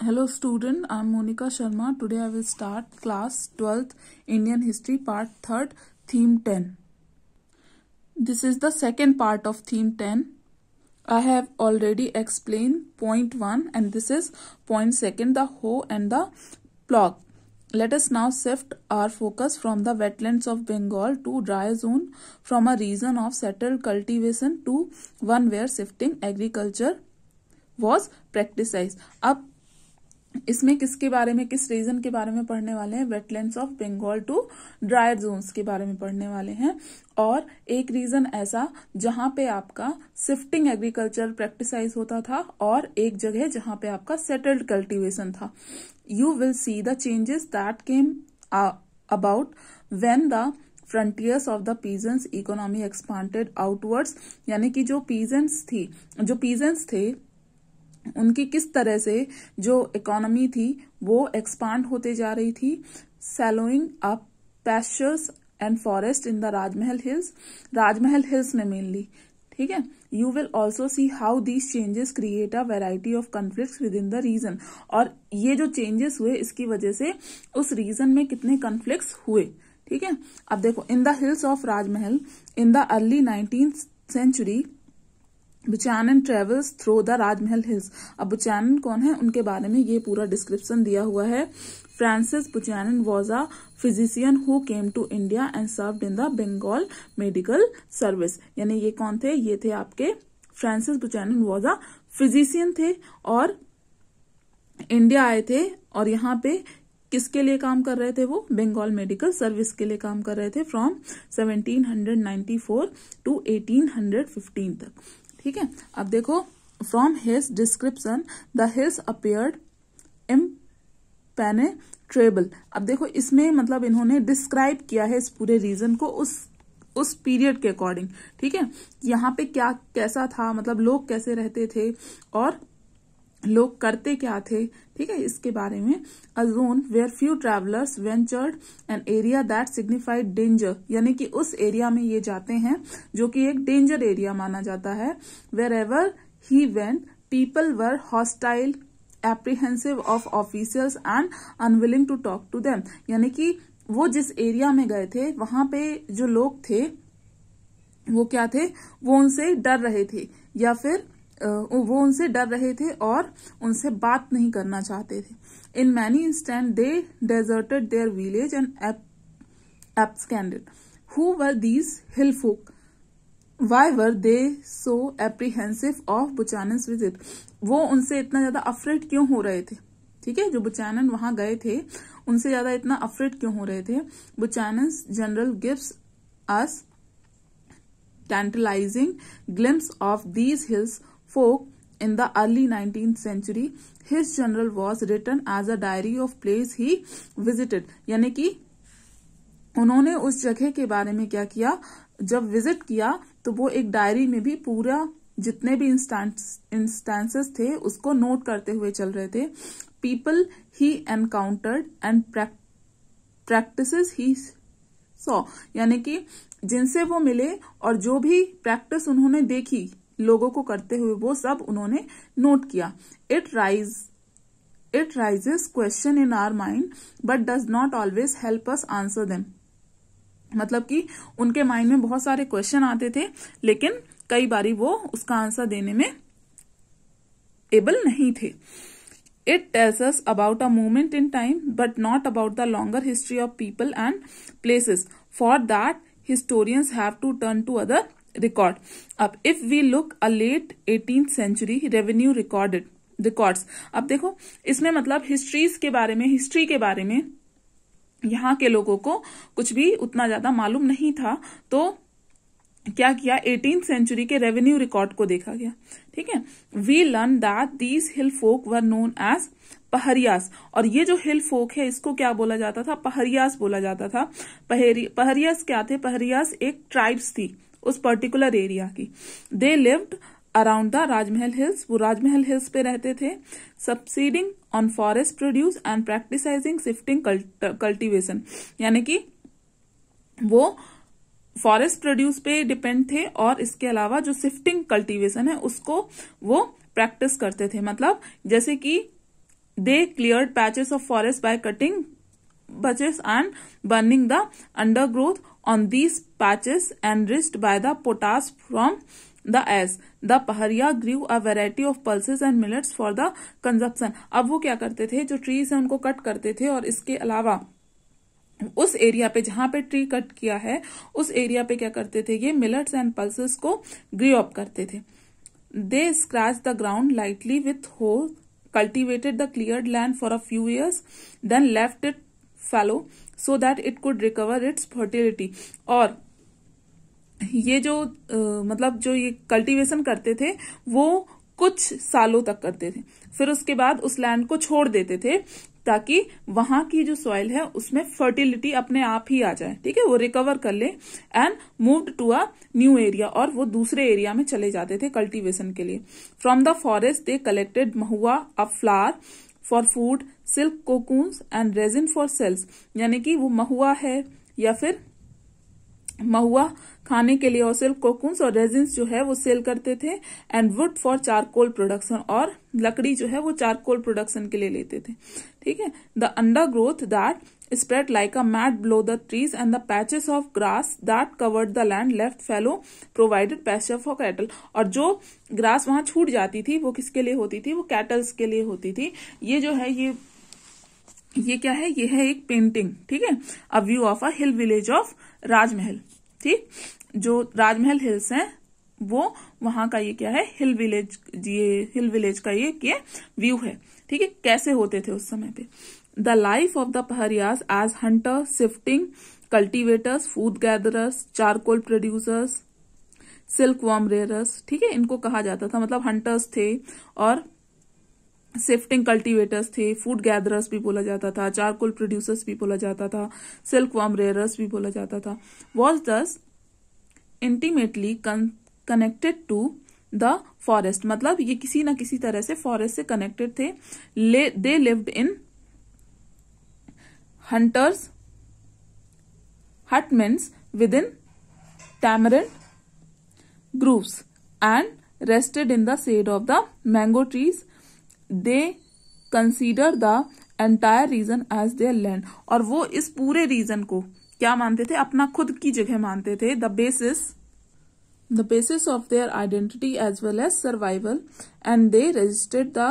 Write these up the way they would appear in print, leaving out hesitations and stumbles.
Hello student, I am Monica Sharma. Today I will start class 12th Indian History part 3rd theme 10. This is the second part of theme 10. I have already explained point 1 and this is point 2, the hoe and the plough. Let us now shift our focus from the wetlands of Bengal to dry zone, from a region of settled cultivation to one where shifting agriculture was practiced. अब इसमें किसके बारे में, किस reason के बारे में पढ़ने वाले हैं? Wetlands of Bengal to dry zones के बारे में पढ़ने वाले हैं। और एक रीजन ऐसा जहां पे आपका शिफ्टिंग एग्रीकल्चर प्रैक्टिसाइज होता था और एक जगह जहां पे आपका सेटल्ड कल्टीवेशन था। You will see the changes that came about when the frontiers of the peasants economy expanded outwards, यानी कि जो पीजेंट्स थे उनकी किस तरह से जो इकोनॉमी थी वो एक्सपांड होते जा रही थी। Swallowing up pastures and forest in the Rajmahal hills में मेनली, ठीक है। You will also see how these changes create a variety of conflicts within the region, और ये जो चेंजेस हुए इसकी वजह से उस रीजन में कितने कन्फ्लिक्ट्स हुए, ठीक है। अब देखो, इन the hills of Rajmahal in the early 19th century Buchanan travels through the Rajmahal hills. अब बुचानन कौन है, उनके बारे में ये पूरा डिस्क्रिप्शन दिया हुआ है। Francis Buchanan was a physician who came to India and served in the Bengal medical service. यानी ये कौन थे? ये थे आपके Francis Buchanan was a physician थे और इंडिया आए थे और यहाँ पे किसके लिए काम कर रहे थे? वो बंगाल मेडिकल सर्विस के लिए काम कर रहे थे फ्रॉम 1794 टू 1815 तक, ठीक है। अब देखो, from his description the hills appeared impenetrable. अब देखो, इसमें मतलब इन्होंने डिस्क्राइब किया है इस पूरे रीजन को उस पीरियड के अकॉर्डिंग, ठीक है। यहाँ पे क्या कैसा था, मतलब लोग कैसे रहते थे और लोग करते क्या थे, ठीक है, इसके बारे में। A zone where few travellers ventured an area that signified danger, यानी कि उस एरिया में ये जाते हैं जो कि एक डेंजर एरिया माना जाता है। Wherever he went people were hostile apprehensive of officials and unwilling to talk to them, यानी कि वो जिस एरिया में गए थे वहां पे जो लोग थे वो क्या थे, वो उनसे डर रहे थे और उनसे बात नहीं करना चाहते थे। In many instant they deserted their village and absconded. Who were these hill folk? Why were they so apprehensive of Buchanan's visit? वो उनसे इतना ज्यादा अफ्रेड क्यों हो रहे थे, ठीक है। जो बुचानन वहां गए थे उनसे ज्यादा इतना अफ्रेड क्यों हो रहे थे? Buchanan's journal gives us tantalizing glimpse of these hills folk in the early 19th century. His journal was written as a diary of place he visited, यानी कि उन्होंने उस जगह के बारे में क्या किया, जब विजिट किया तो वो एक डायरी में भी पूरा जितने भी इंस्टांसेस थे उसको नोट करते हुए चल रहे थे। People he encountered and practices he saw, यानी कि जिनसे वो मिले और जो भी प्रैक्टिस उन्होंने देखी लोगों को करते हुए वो सब उन्होंने नोट किया। It raises question in our mind but does not always help us answer them, मतलब कि उनके माइंड में बहुत सारे क्वेश्चन आते थे लेकिन कई बारी वो उसका आंसर देने में एबल नहीं थे। It tells us about a moment in time but not about the longer history of people and places. For that, historians have to turn to other record. अब if we look a late 18th century revenue records, अब देखो इसमें मतलब history के बारे में यहाँ के लोगों को कुछ भी उतना ज्यादा मालूम नहीं था, तो क्या किया, 18th सेंचुरी के रेवेन्यू रिकॉर्ड को देखा गया, ठीक है। We learn that these hill folk were known as Paharias, और ये जो हिल फोक है इसको क्या बोला जाता था? पहरियास बोला जाता था। पहरियास क्या थे? पहरियास एक ट्राइब्स थी उस पर्टिकुलर एरिया की। They lived around the Rajmahal hills, वो राजमहल हिल्स पे रहते थे। Subsisting on forest produce and practising shifting cultivation, यानी कि वो फॉरेस्ट प्रोड्यूस पे डिपेंड थे और इसके अलावा जो शिफ्टिंग कल्टीवेशन है उसको वो प्रैक्टिस करते थे। मतलब जैसे कि They cleared patches of forest by cutting bushes and burning the undergrowth on these patches, enriched by the potash from the ash. The Paharia grew a variety of pulses and millets for the consumption. अब वो क्या करते थे, जो trees है उनको cut करते थे और इसके अलावा उस एरिया पे जहां पे ट्री कट किया है उस एरिया पे क्या करते थे, ये मिलेट्स एंड पल्सेस को ग्रो अप करते थे. They scratch the ground lightly with hoe, cultivated the cleared land for a few years, then left it fallow so that it could recover its fertility. और ये जो मतलब जो ये cultivation करते थे वो कुछ सालों तक करते थे, फिर उसके बाद उस लैंड को छोड़ देते थे ताकि वहां की जो सॉइल है उसमें फर्टिलिटी अपने आप ही आ जाए. ठीक है, वो रिकवर कर ले and moved to a new area, और वो दूसरे एरिया में चले जाते थे कल्टीवेशन के लिए. From the forest they collected mahua, a flower for food, silk cocoons and resin for sales. यानी कि वो महुआ है या फिर महुआ खाने के लिए, और सिल्क कोकून्स और रेजिन्स जो है वो सेल करते थे. And would for charcoal production, और लकड़ी जो है वो चारकोल प्रोडक्शन के लिए लेते थे. ठीक है. The undergrowth that spread like a mat below the trees and the patches of grass that covered the land left fallow provided pasture for cattle. और जो ग्रास वहां छूट जाती थी वो किसके लिए होती थी, वो कैटल्स के लिए होती थी. ये जो है ये क्या है, ये है एक पेंटिंग. ठीक है, a view of a hill village of Rajmahal. ठीक, जो राजमहल हिल्स हैं वो वहां का ये क्या है, हिल विलेज. ये हिल विलेज का ये व्यू है. ठीक है, कैसे होते थे उस समय पे. The life of the Paharias as hunter, shifting, cultivators, food gatherers, charcoal producers, silkworm rearers. ठीक है, इनको कहा जाता था, मतलब हंटर्स थे और शिफ्टिंग कल्टीवेटर्स थे, फूड गैदरर्स भी बोला जाता था, चारकोल प्रोड्यूसर्स भी बोला जाता था, सिल्क वॉर्म रेयरर्स भी बोला जाता था. Was thus intimately connected to the forest, मतलब ये किसी ना किसी तरह से फॉरेस्ट से कनेक्टेड थे. They lived in hunters hutments within tamarind groves and rested in the shade of the mango trees. They consider the entire region as their land, और वो इस पूरे रीजन को क्या मानते थे, अपना खुद की जगह मानते थे. the basis of their identity as well as survival, and they resisted the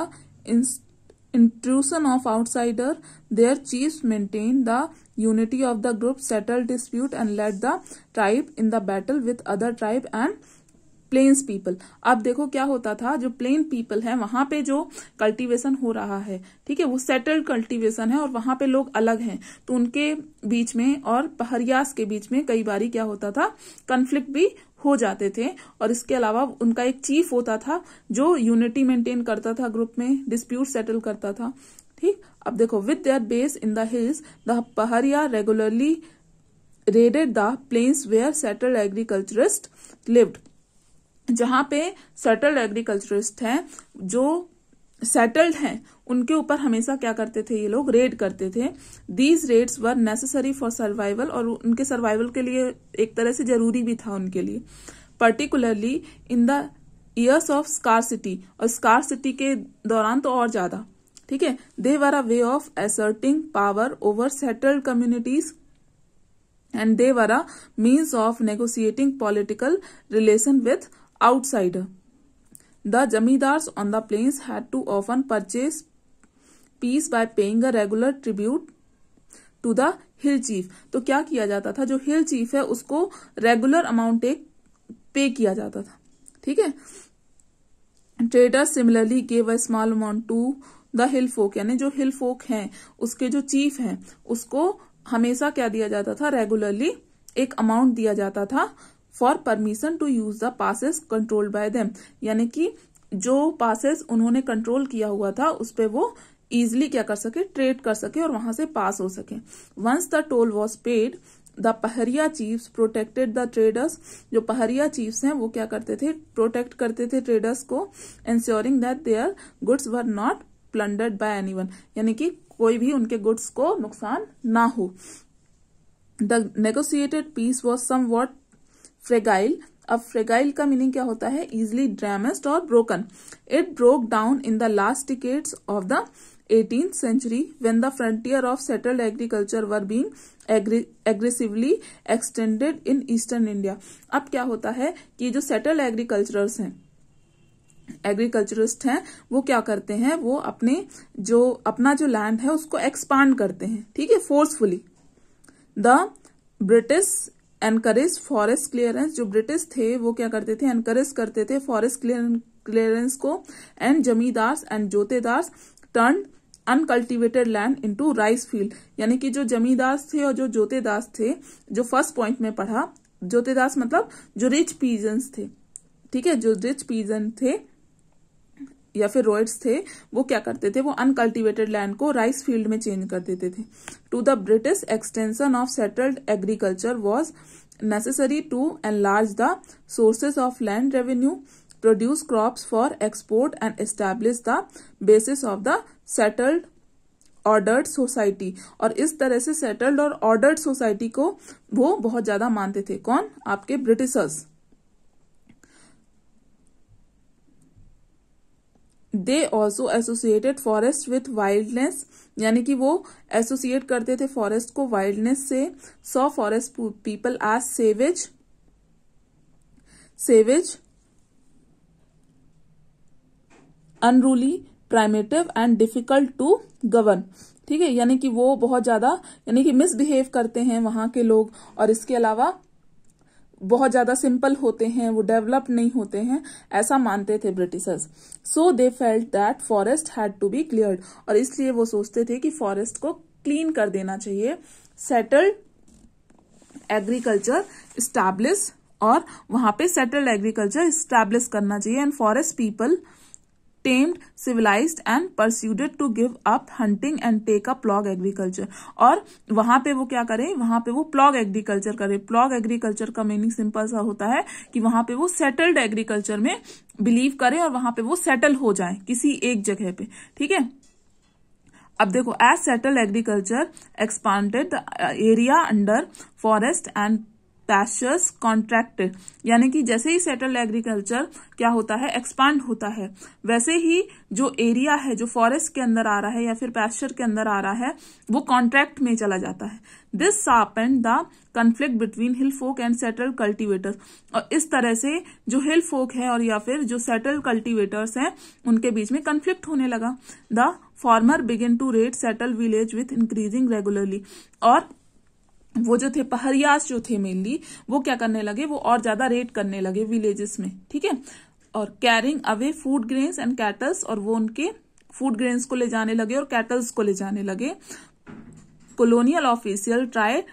intrusion of outsider. Their chiefs maintained the unity of the group, settled dispute and led the tribe in the battle with other tribe and plains people. अब देखो क्या होता था, जो plane people है वहां पे जो कल्टीवेशन हो रहा है, ठीक है, वो सेटल्ड कल्टीवेशन है और वहां पे लोग अलग हैं, तो उनके बीच में और पहरियास के बीच में कई बारी क्या होता था, कन्फ्लिक्ट भी हो जाते थे. और इसके अलावा उनका एक चीफ होता था जो यूनिटी मेंटेन करता था ग्रुप में, डिस्प्यूट सेटल करता था. ठीक, अब देखो, with their base in the hills the Paharia regularly raided the plains where settled agriculturist lived. जहां पे सेटल्ड एग्रीकल्चरिस्ट हैं, जो सेटल्ड हैं, उनके ऊपर हमेशा क्या करते थे, ये लोग रेड करते थे. These raids were necessary for survival, और उनके सर्वाइवल के लिए एक तरह से जरूरी भी था उनके लिए. Particularly in the years of scarcity, और स्कार्सिटी के दौरान तो और ज्यादा. ठीक है, they were a way of asserting power over settled communities, and they were a means of negotiating political relation with outsider. The zamindars on the plains had to often purchase peace by paying a regular tribute to the hill chief. तो क्या किया जाता था, जो हिल chief है उसको regular amount एक पे किया जाता था. ठीक है, traders similarly gave a small amount to the hill folk, यानी जो हिल फोक हैं उसके जो चीफ हैं उसको हमेशा क्या दिया जाता था, रेगुलरली एक अमाउंट दिया जाता था for permission to use the passes controlled by them. यानी कि जो पासेस उन्होंने कंट्रोल किया हुआ था उस पे वो इजिली क्या कर सके, ट्रेड कर सके और वहां से पास हो सके. Once the toll was paid the Pahariya chiefs protected the traders. जो पहरिया चीफ्स हैं वो क्या करते थे, प्रोटेक्ट करते थे ट्रेडर्स को, ensuring that their goods were not plundered bye anyone, यानी कि कोई भी उनके गुड्स को नुकसान ना हो. The negotiated peace was somewhat fragile. अब फ्रेगाइल का मीनिंग क्या होता है, इजिली डैमेज्ड और broken. It broke down in the last decades of the 18th century when the frontier of settled agriculture were being aggressively extended in eastern India. अब क्या होता है कि जो सेटल्ड एग्रीकल्चरिस्ट हैं वो क्या करते हैं, वो अपना जो लैंड है उसको एक्सपांड करते हैं, ठीक है, forcefully. The British encourage forest clearance, जो ब्रिटिश थे वो क्या करते थे, एनकरेज करते थे फॉरेस्ट क्लियरेंस को. And zamindars and jotedars turn uncultivated land into rice field. यानी कि जो जमींदार थे और जो जोतेदार थे, जो फर्स्ट पॉइंट में पढ़ा, जोतेदार मतलब जो रिच पीजन्स थे, ठीक है, जो रिच पीजन थे या फिर रोइड्स थे, वो क्या करते थे, वो अनकल्टिवेटेड लैंड को राइस फील्ड में चेंज कर देते थे. To the British extension of settled agriculture was necessary to enlarge the sources of land revenue, produce crops for export and establish the basis of the settled ordered society. और इस तरह से settled और ordered society को वो बहुत ज्यादा मानते थे. कौन? आपके Britishers. They also associated forest with wildness, यानी कि वो एसोसिएट करते थे फॉरेस्ट को वाइल्डनेस से. Saw forest people as savage, unruly, primitive and difficult to govern. ठीक है, यानी कि वो बहुत ज्यादा, यानी कि मिसबिहेव करते हैं वहां के लोग, और इसके अलावा बहुत ज्यादा सिंपल होते हैं, वो डेवलप नहीं होते हैं, ऐसा मानते थे Britishers. So they felt that forest had to be cleared, और इसलिए वो सोचते थे कि फॉरेस्ट को क्लीन कर देना चाहिए. सेटल्ड एग्रीकल्चर स्टैब्लिश, और वहां पे सेटल्ड एग्रीकल्चर स्टैब्लिश करना चाहिए. And forest people tamed, civilized and persuaded to give up hunting and take up log agriculture. और वहां पे वो क्या करें, वहां पे वो प्लॉग एग्रीकल्चर करें. प्लॉग एग्रीकल्चर का मीनिंग सिंपल सा होता है कि वहां पे वो सेटल्ड एग्रीकल्चर में बिलीव करें और वहां पे वो सेटल हो जाए किसी एक जगह पे. ठीक है, अब देखो, as settled agriculture expanded the area under forest and pastures contracted, यानी कि जैसे ही सेटल्ड एग्रीकल्चर क्या होता है, एक्सपांड होता है, वैसे ही जो एरिया है जो फॉरेस्ट के अंदर आ रहा है या फिर पैस्चर के अंदर आ रहा है, वो कॉन्ट्रैक्ट में चला जाता है. This sharpened the conflict between hill folk and settled cultivators, और इस तरह से जो हिल फोक है और या फिर जो सेटल्ड कल्टिवेटर्स हैं, उनके बीच में कॉन्फ्लिक्ट होने लगा. The former begin to raid settled village with increasing regularly, और वो जो थे पहरियास जो थे मेनली, वो क्या करने लगे, वो और ज्यादा रेड करने लगे विलेजेस में. ठीक है, और carrying away food grains and kettles, और वो उनके फूड ग्रेन्स को ले जाने लगे और कैटल्स को ले जाने लगे. colonial official tried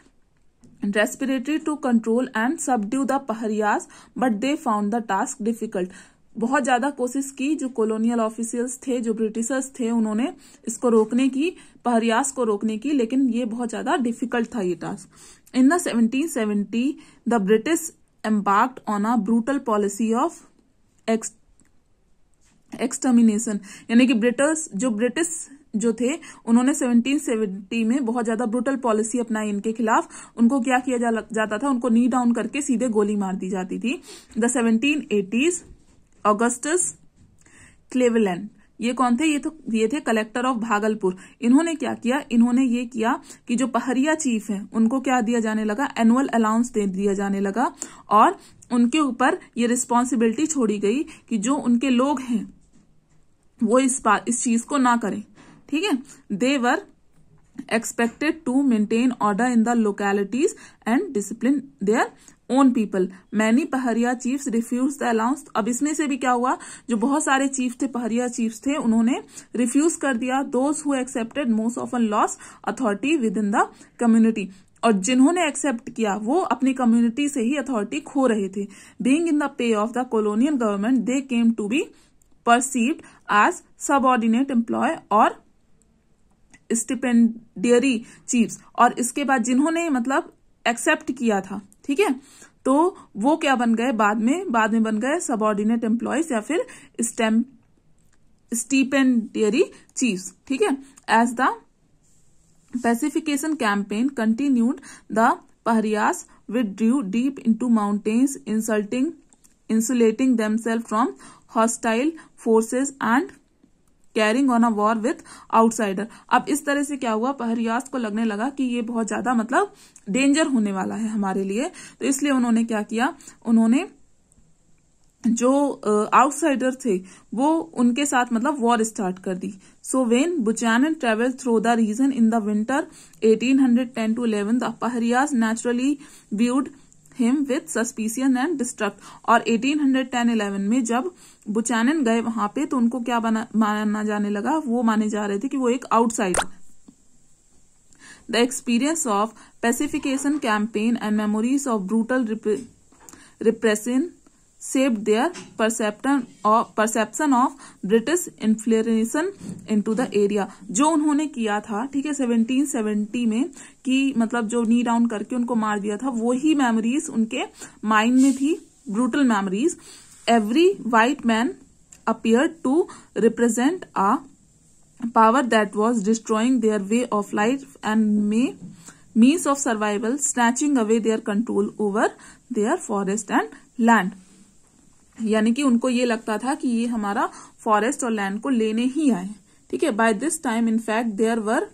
desperately to control and subdue the Paharias, but they found the task difficult. बहुत ज्यादा कोशिश की जो कॉलोनियल ऑफिशियल्स थे, जो ब्रिटिशर्स थे, उन्होंने इसको रोकने की, पहरियास को रोकने की, लेकिन ये बहुत ज्यादा डिफिकल्ट था ये task. In the 1770 the British embarked on a brutal policy of extermination, यानी कि ब्रिटिश जो थे, उन्होंने 1770 में बहुत ज्यादा ब्रूटल पॉलिसी अपनाई इनके खिलाफ. उनको क्या किया जाता था, उनको नी डाउन करके सीधे गोली मार दी जाती थी. द 1780s ऑगस्टस क्लेवेलैंड, ये कौन थे, ये थे कलेक्टर ऑफ भागलपुर. इन्होंने क्या किया, इन्होंने ये किया कि जो पहरिया चीफ हैं उनको क्या दिया जाने लगा, एनुअल अलाउंस दे दिया जाने लगा, और उनके ऊपर ये रिस्पॉन्सिबिलिटी छोड़ी गई कि जो उनके लोग हैं वो इस चीज को ना करें. ठीक है, they were expected to maintain order in the localities and discipline their own people. Many Paharia chiefs refuse the allowance. अब इसमें से भी क्या हुआ, जो बहुत सारे चीफ थे, पहरिया चीफ्स थे, उन्होंने रिफ्यूज कर दिया. Those who accepted most often loss authority with in the community, और जिन्होंने एक्सेप्ट किया वो अपनी कम्युनिटी से ही अथॉरिटी खो रहे थे. Being in the pay of the colonial government they came to be perceived as subordinate employ और स्टिपेंडियरी चीफ्स. और इसके बाद जिन्होंने मतलब एक्सेप्ट किया था, ठीक है, तो वो क्या बन गए, बाद में बन गए सबऑर्डिनेट एम्प्लॉयज या फिर स्टिपेंडियरी चीफ्स. ठीक है, as the pacification campaign continued the Paharias withdrew deep into mountains, insulating themselves from hostile forces and carrying on a war with outsider. अब इस तरह से क्या हुआ, पहरियास को लगने लगा कि ये बहुत ज्यादा मतलब डेंजर होने वाला है हमारे लिए, तो इसलिए उन्होंने क्या किया, उन्होंने जो आउटसाइडर थे वो उनके साथ मतलब वॉर स्टार्ट कर दी। So when Buchanan travel through the region in the winter 1810 to 11, the Paharias naturally viewed him with suspicion and distrust. और 1810-11 में जब बुचानन गए वहां पे तो उनको क्या माना जाने लगा, वो माने जा रहे थे कि वो एक outsider. The experience of pacification campaign and memories of brutal repression shaped their perception of British infiltration into the area। जो उन्होंने किया था, ठीक है, 1770 में कि मतलब जो नी डाउन करके उनको मार दिया था, वही मेमोरीज उनके माइंड में थी, brutal memories. Every white man appeared to represent a power that was destroying their way of life and means of survival, snatching away their control over their forest and land। यानी कि उनको ये लगता था कि ये हमारा फॉरेस्ट और लैंड को लेने ही आए, ठीक है। By this time in fact there were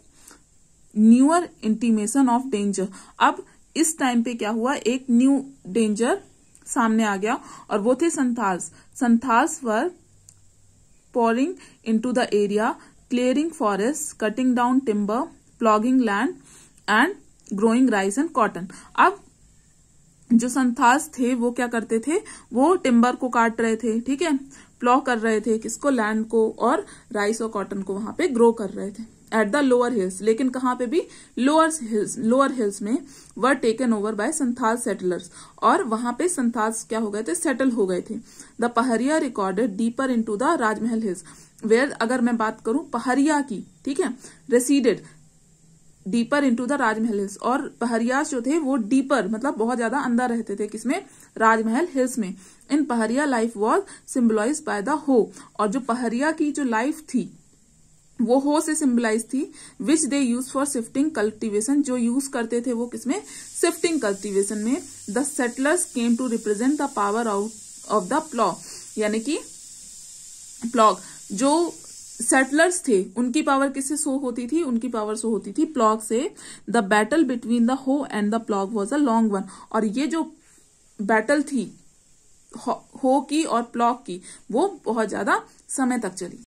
newer intimation of danger. अब इस टाइम पे क्या हुआ, एक न्यू डेंजर सामने आ गया और वो थे Santhals. Santhals were pouring into the area, clearing forests, cutting down timber, ploughing land and growing rice and cotton। अब जो संथाल्स थे वो क्या करते थे, वो टिम्बर को काट रहे थे, ठीक है, प्लॉ कर रहे थे, किसको, लैंड को, और राइस और कॉटन को वहां पे ग्रो कर रहे थे एट द लोअर हिल्स। लेकिन कहाँ पे भी, लोअर हिल्स में were taken over by Santhal settlers, और वहां पे संथाल्स क्या हो गए थे, सेटल हो गए थे। The Paharia receded deeper into the Rajmahal hills, where अगर मैं बात करूं पहरिया की, ठीक है, resided deeper into the Rajmahal hills. और पहरियास जो थे वो डीपर मतलब बहुत ज्यादा अंदर रहते थे, किसमें, राजमहल हिल्स में। इन पहरिया life was symbolised by the हो, और जो पहरिया की जो लाइफ थी वो हो से सिंबलाइज थी, which they use for shifting cultivation, जो यूज करते थे वो किसमें, शिफ्टिंग कल्टिवेशन में। The settlers came to represent the power out of the plough, यानी कि प्लॉग, जो सेटलर्स थे उनकी पावर किससे शो होती थी, उनकी पावर शो होती थी प्लॉग से। द बैटल बिटवीन द हो and the plough was a long one, और ये जो बैटल थी हो की और प्लॉग की वो बहुत ज्यादा समय तक चली।